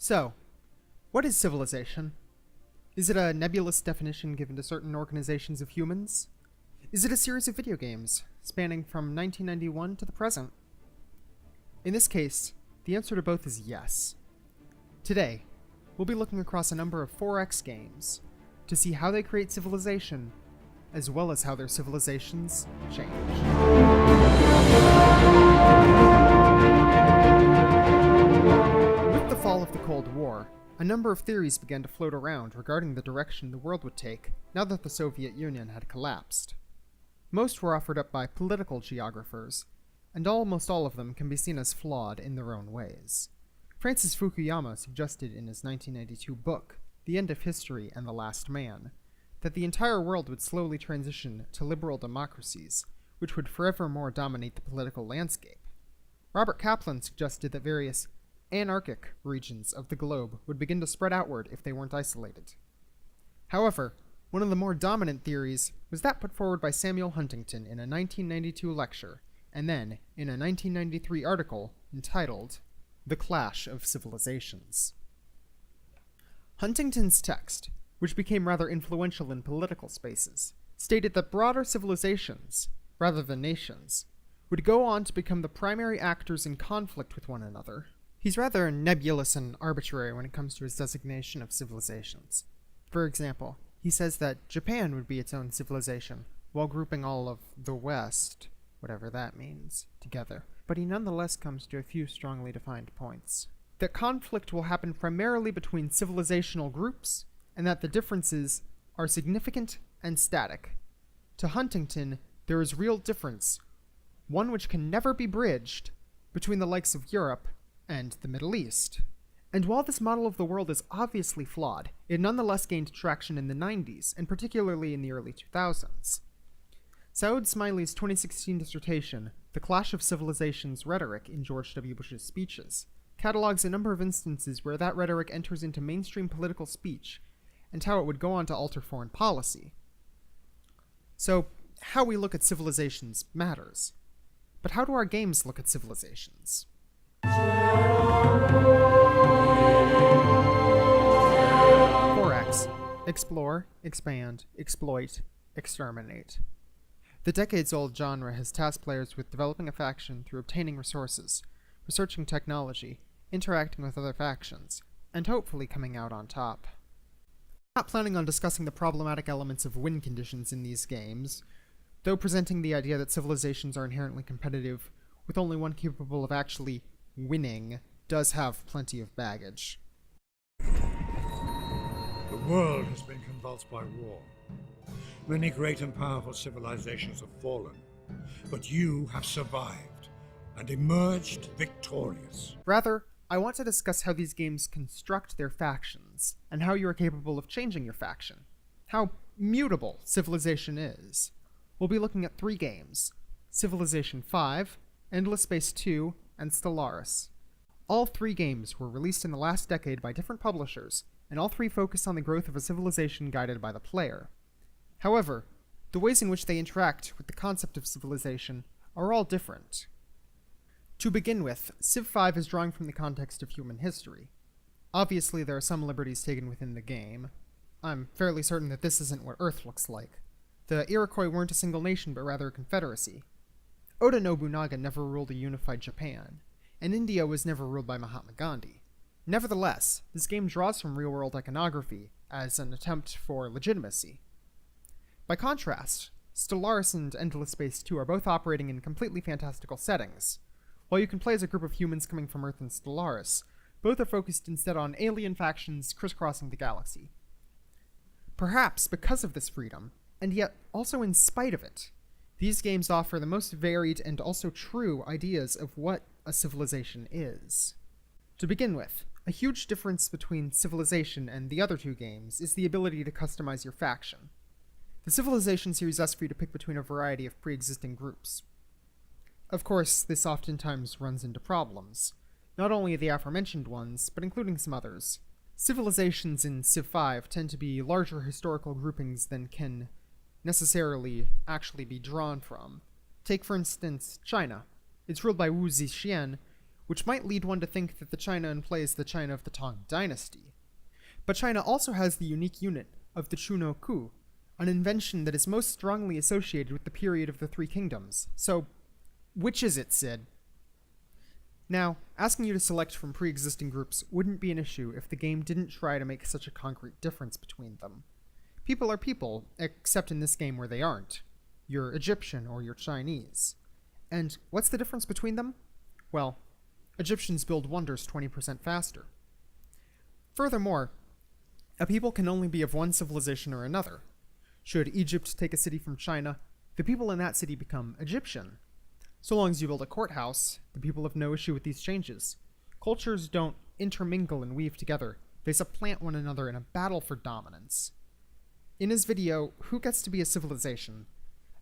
So, what is civilization? Is it a nebulous definition given to certain organizations of humans? Is it a series of video games, spanning from 1991 to the present? In this case, the answer to both is yes. Today, we'll be looking across a number of 4X games to see how they create civilization, as well as how their civilizations change. With the fall of the Cold War, a number of theories began to float around regarding the direction the world would take now that the Soviet Union had collapsed. Most were offered up by political geographers, and almost all of them can be seen as flawed in their own ways. Francis Fukuyama suggested in his 1992 book, The End of History and the Last Man, that the entire world would slowly transition to liberal democracies, which would forevermore dominate the political landscape. Robert Kaplan suggested that various anarchic regions of the globe would begin to spread outward if they weren't isolated. However, one of the more dominant theories was that put forward by Samuel Huntington in a 1992 lecture, and then in a 1993 article entitled The Clash of Civilizations. Huntington's text, which became rather influential in political spaces, stated that broader civilizations, rather than nations, would go on to become the primary actors in conflict with one another. He's rather nebulous and arbitrary when it comes to his designation of civilizations. For example, he says that Japan would be its own civilization, while grouping all of the West, whatever that means, together. But he nonetheless comes to a few strongly defined points. That conflict will happen primarily between civilizational groups, and that the differences are significant and static. To Huntington, there is real difference, one which can never be bridged, between the likes of Europe and the Middle East. And while this model of the world is obviously flawed, it nonetheless gained traction in the 90s, and particularly in the early 2000s. Saud Smiley's 2016 dissertation, The Clash of Civilizations Rhetoric in George W. Bush's Speeches, catalogs a number of instances where that rhetoric enters into mainstream political speech, and how it would go on to alter foreign policy. So, how we look at civilizations matters. But how do our games look at civilizations? 4X. Explore, expand, exploit, exterminate. The decades-old genre has tasked players with developing a faction through obtaining resources, researching technology, interacting with other factions, and hopefully coming out on top. I'm not planning on discussing the problematic elements of win conditions in these games, though presenting the idea that civilizations are inherently competitive, with only one capable of actually winning, does have plenty of baggage. The world has been convulsed by war. Many great and powerful civilizations have fallen, but you have survived and emerged victorious. Rather, I want to discuss how these games construct their factions, and how you are capable of changing your faction. How mutable civilization is. We'll be looking at 3 games: Civilization V, Endless Space 2, and Stellaris. All 3 games were released in the last decade by different publishers, and all 3 focus on the growth of a civilization guided by the player. However, the ways in which they interact with the concept of civilization are all different. To begin with, Civ 5 is drawing from the context of human history. Obviously, there are some liberties taken within the game. I'm fairly certain that this isn't what Earth looks like. The Iroquois weren't a single nation, but rather a confederacy. Oda Nobunaga never ruled a unified Japan, and India was never ruled by Mahatma Gandhi. Nevertheless, this game draws from real-world iconography as an attempt for legitimacy. By contrast, Stellaris and Endless Space 2 are both operating in completely fantastical settings. While you can play as a group of humans coming from Earth in Stellaris, both are focused instead on alien factions crisscrossing the galaxy. Perhaps because of this freedom, and yet also in spite of it, these games offer the most varied and also true ideas of what a civilization is. To begin with, a huge difference between Civilization and the other 2 games is the ability to customize your faction. The Civilization series asks for you to pick between a variety of pre-existing groups. Of course, this oftentimes runs into problems, not only the aforementioned ones, but including some others. Civilizations in Civ 5 tend to be larger historical groupings than can necessarily actually be drawn from. Take, for instance, China. It's ruled by Wu Zetian, which might lead one to think that the China in play is the China of the Tang Dynasty. But China also has the unique unit of the Chuno-ku, an invention that is most strongly associated with the period of the Three Kingdoms. So, which is it, Sid? Now, asking you to select from pre-existing groups wouldn't be an issue if the game didn't try to make such a concrete difference between them. People are people, except in this game where they aren't. You're Egyptian or you're Chinese. And what's the difference between them? Well, Egyptians build wonders 20% faster. Furthermore, a people can only be of one civilization or another. Should Egypt take a city from China, the people in that city become Egyptian. So long as you build a courthouse, the people have no issue with these changes. Cultures don't intermingle and weave together. They supplant one another in a battle for dominance. In his video, Who Gets to Be a Civilization?,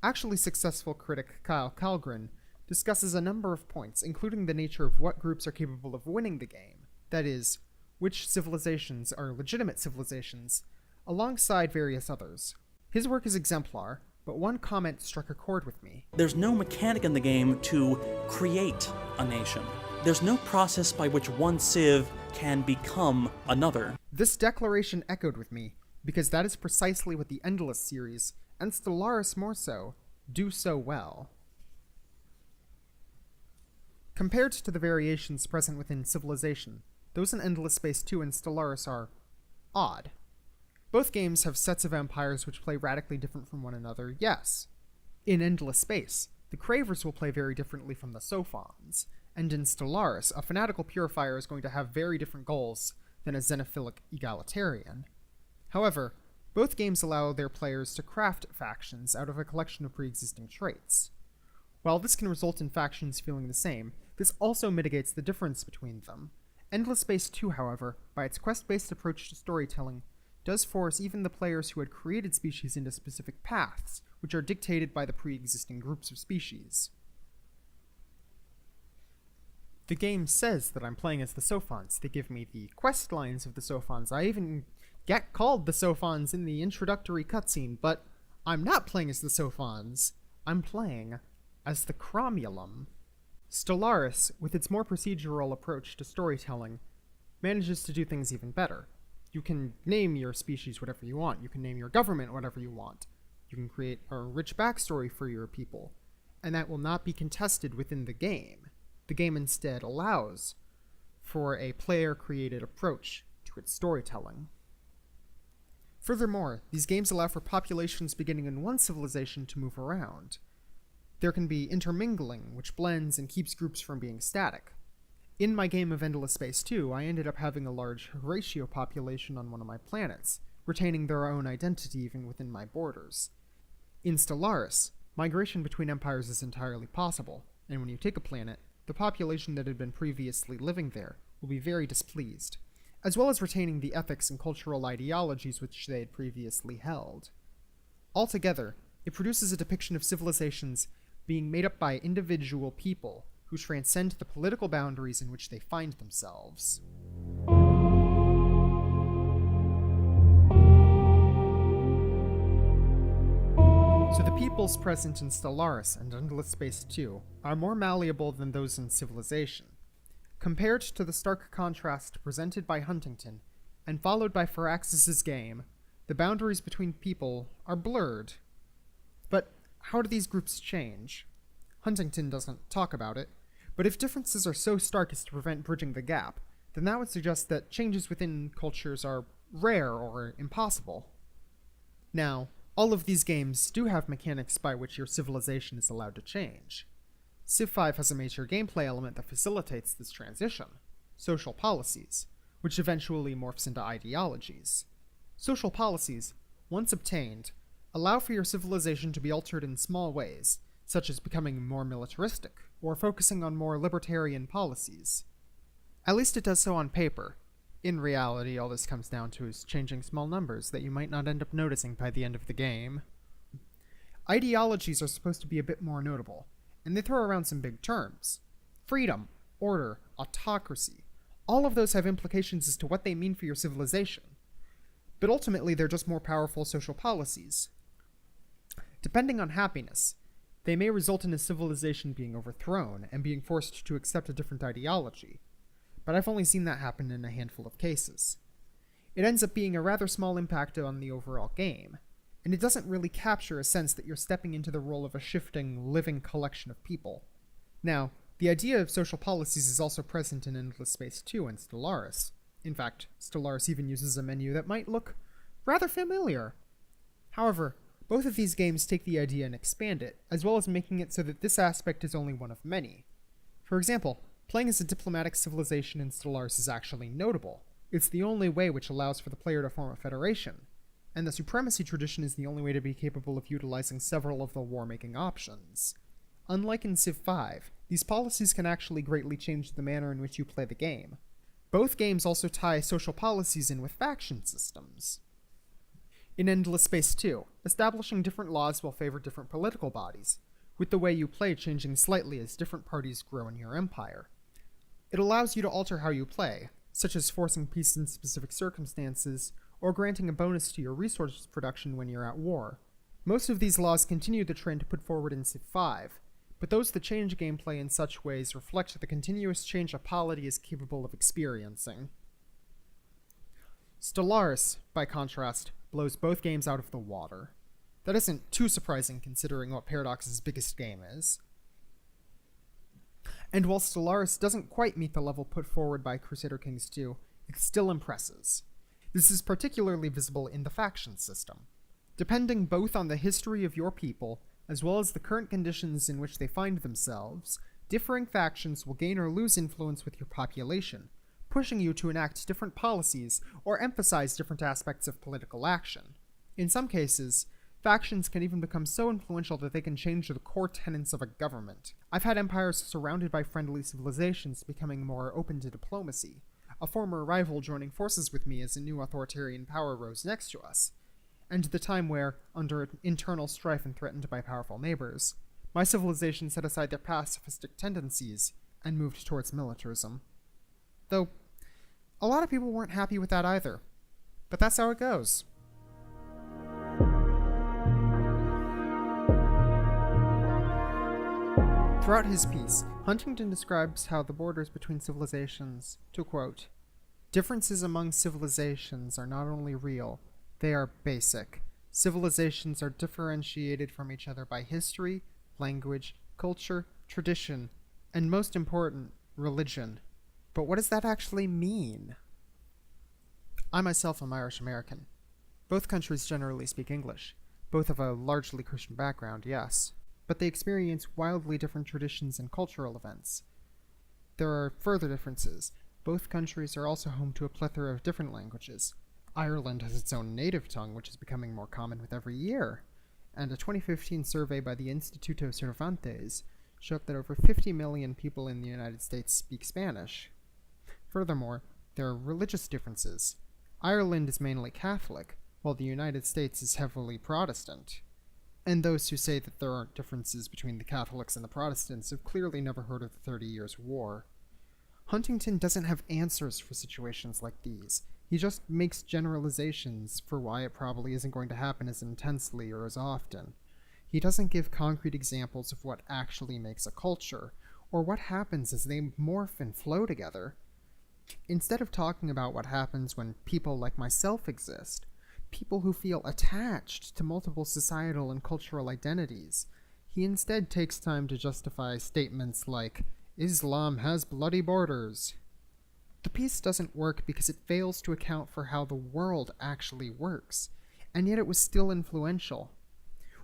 actually successful critic Kyle Kalgren discusses a number of points, including the nature of what groups are capable of winning the game, that is, which civilizations are legitimate civilizations, alongside various others. His work is exemplar, but one comment struck a chord with me. There's no mechanic in the game to create a nation. There's no process by which one civ can become another. This declaration echoed with me, because that is precisely what the Endless series, and Stellaris more so, do so well. Compared to the variations present within Civilization, those in Endless Space 2 and Stellaris are odd. Both games have sets of empires which play radically different from one another, yes. In Endless Space, the Cravers will play very differently from the Sophons, and in Stellaris, a fanatical purifier is going to have very different goals than a xenophilic egalitarian. However, both games allow their players to craft factions out of a collection of pre-existing traits. While this can result in factions feeling the same, this also mitigates the difference between them. Endless Space 2, however, by its quest-based approach to storytelling, does force even the players who had created species into specific paths, which are dictated by the pre-existing groups of species. The game says that I'm playing as the Sophons. They give me the quest lines of the Sophons. I even get called the Sophons in the introductory cutscene, but I'm not playing as the Sophons. I'm playing as the Cromulum. Stellaris, with its more procedural approach to storytelling, manages to do things even better. You can name your species whatever you want. You can name your government whatever you want. You can create a rich backstory for your people, and that will not be contested within the game. The game instead allows for a player-created approach to its storytelling. Furthermore, these games allow for populations beginning in one civilization to move around. There can be intermingling, which blends and keeps groups from being static. In my game of Endless Space 2, I ended up having a large Horatio population on one of my planets, retaining their own identity even within my borders. In Stellaris, migration between empires is entirely possible, and when you take a planet, the population that had been previously living there will be very displeased, as well as retaining the ethics and cultural ideologies which they had previously held. Altogether, it produces a depiction of civilizations being made up by individual people who transcend the political boundaries in which they find themselves. So the peoples present in Stellaris and Endless Space 2 are more malleable than those in Civilization. Compared to the stark contrast presented by Huntington and followed by Firaxis' game, the boundaries between people are blurred. But how do these groups change? Huntington doesn't talk about it, but if differences are so stark as to prevent bridging the gap, then that would suggest that changes within cultures are rare or impossible. Now, all of these games do have mechanics by which your civilization is allowed to change. Civ 5 has a major gameplay element that facilitates this transition: social policies, which eventually morphs into ideologies. Social policies, once obtained, allow for your civilization to be altered in small ways, such as becoming more militaristic, or focusing on more libertarian policies. At least it does so on paper. In reality, all this comes down to is changing small numbers that you might not end up noticing by the end of the game. Ideologies are supposed to be a bit more notable, and they throw around some big terms. Freedom, order, autocracy. All of those have implications as to what they mean for your civilization. But ultimately, they're just more powerful social policies. Depending on happiness, They may result in a civilization being overthrown and being forced to accept a different ideology, but I've only seen that happen in a handful of cases. It ends up being a rather small impact on the overall game, and it doesn't really capture a sense that you're stepping into the role of a shifting, living collection of people. Now, the idea of social policies is also present in Endless Space 2 and Stellaris. In fact, Stellaris even uses a menu that might look rather familiar. However, both of these games take the idea and expand it, as well as making it so that this aspect is only one of many. For example, playing as a diplomatic civilization in Stellaris is actually notable. It's the only way which allows for the player to form a federation, and the supremacy tradition is the only way to be capable of utilizing several of the war-making options. Unlike in Civ 5, these policies can actually greatly change the manner in which you play the game. Both games also tie social policies in with faction systems. In Endless Space 2, establishing different laws will favor different political bodies, with the way you play changing slightly as different parties grow in your empire. It allows you to alter how you play, such as forcing peace in specific circumstances, or granting a bonus to your resource production when you're at war. Most of these laws continue the trend put forward in Civ 5, but those that change gameplay in such ways reflect the continuous change a polity is capable of experiencing. Stellaris, by contrast, blows both games out of the water. That isn't too surprising considering what Paradox's biggest game is. And while Stellaris doesn't quite meet the level put forward by Crusader Kings 2, it still impresses. This is particularly visible in the faction system. Depending both on the history of your people, as well as the current conditions in which they find themselves, differing factions will gain or lose influence with your population, pushing you to enact different policies or emphasize different aspects of political action. In some cases, factions can even become so influential that they can change the core tenets of a government. I've had empires surrounded by friendly civilizations becoming more open to diplomacy, a former rival joining forces with me as a new authoritarian power rose next to us, and the time where, under internal strife and threatened by powerful neighbors, my civilization set aside their pacifistic tendencies and moved towards militarism. Though, a lot of people weren't happy with that either. But that's how it goes. Throughout his piece, Huntington describes how the borders between civilizations, to quote, "Differences among civilizations are not only real, they are basic. Civilizations are differentiated from each other by history, language, culture, tradition, and most important, religion. But what does that actually mean?" I myself am Irish American. Both countries generally speak English. Both have a largely Christian background, yes, but they experience wildly different traditions and cultural events. There are further differences. Both countries are also home to a plethora of different languages. Ireland has its own native tongue, which is becoming more common with every year, and a 2015 survey by the Instituto Cervantes showed that over 50 million people in the United States speak Spanish. Furthermore, there are religious differences. Ireland is mainly Catholic, while the United States is heavily Protestant. And those who say that there aren't differences between the Catholics and the Protestants have clearly never heard of the 30 Years' War. Huntington doesn't have answers for situations like these. He just makes generalizations for why it probably isn't going to happen as intensely or as often. He doesn't give concrete examples of what actually makes a culture, or what happens as they morph and flow together. Instead of talking about what happens when people like myself exist, people who feel attached to multiple societal and cultural identities, he instead takes time to justify statements like, "Islam has bloody borders." The piece doesn't work because it fails to account for how the world actually works, and yet it was still influential.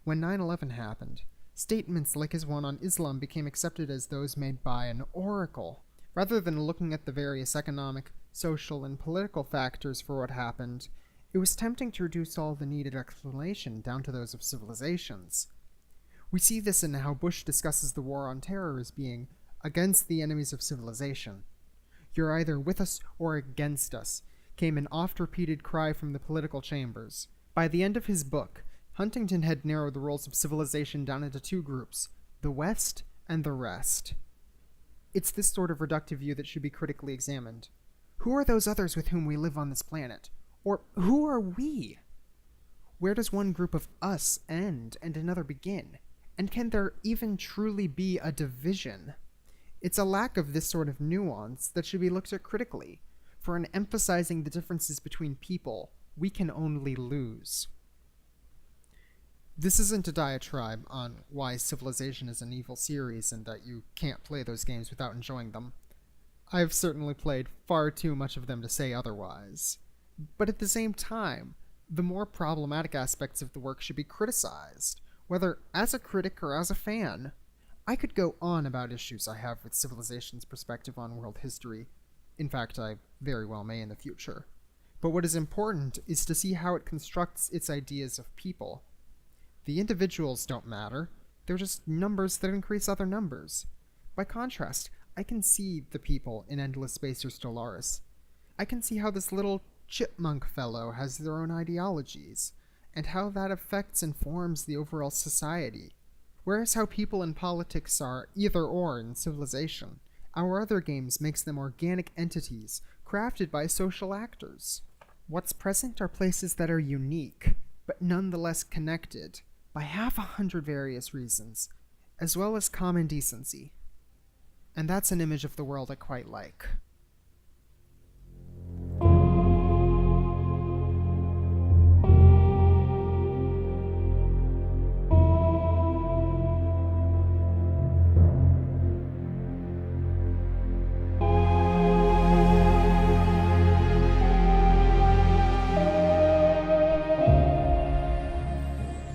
When 9/11 happened, statements like his one on Islam became accepted as those made by an oracle, rather than looking at the various economic, social, and political factors for what happened. It was tempting to reduce all the needed explanation down to those of civilizations. We see this in how Bush discusses the war on terror as being against the enemies of civilization. "You're either with us or against us," came an oft-repeated cry from the political chambers. By the end of his book, Huntington had narrowed the roles of civilization down into two groups, the West and the rest. It's this sort of reductive view that should be critically examined. Who are those others with whom we live on this planet? Or who are we? Where does one group of us end and another begin? And can there even truly be a division? It's a lack of this sort of nuance that should be looked at critically, for in emphasizing the differences between people, we can only lose. This isn't a diatribe on why Civilization is an evil series and that you can't play those games without enjoying them. I've certainly played far too much of them to say otherwise. But at the same time, the more problematic aspects of the work should be criticized, whether as a critic or as a fan. I could go on about issues I have with Civilization's perspective on world history. In fact, I very well may in the future. But what is important is to see how it constructs its ideas of people. The individuals don't matter, they're just numbers that increase other numbers. By contrast, I can see the people in Endless Space or Stellaris. I can see how this little chipmunk fellow has their own ideologies, and how that affects and forms the overall society. Whereas how people in politics are either or in Civilization, our other games makes them organic entities crafted by social actors. What's present are places that are unique, but nonetheless connected, by 100 various reasons, as well as common decency. And that's an image of the world I quite like.